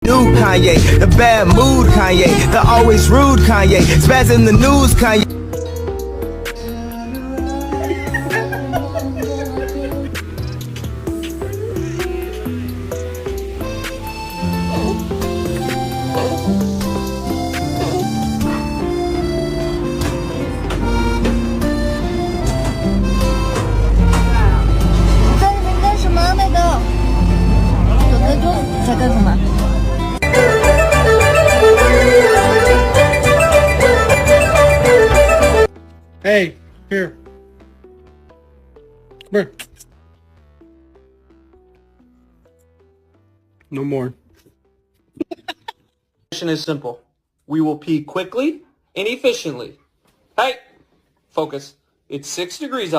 New Kanye, the bad mood Kanye, the always rude Kanye, spaz in the news Kanye. Hey, here. Come here. No more. Mission is simple. We will pee quickly and efficiently. Hey, focus. It's 6 degrees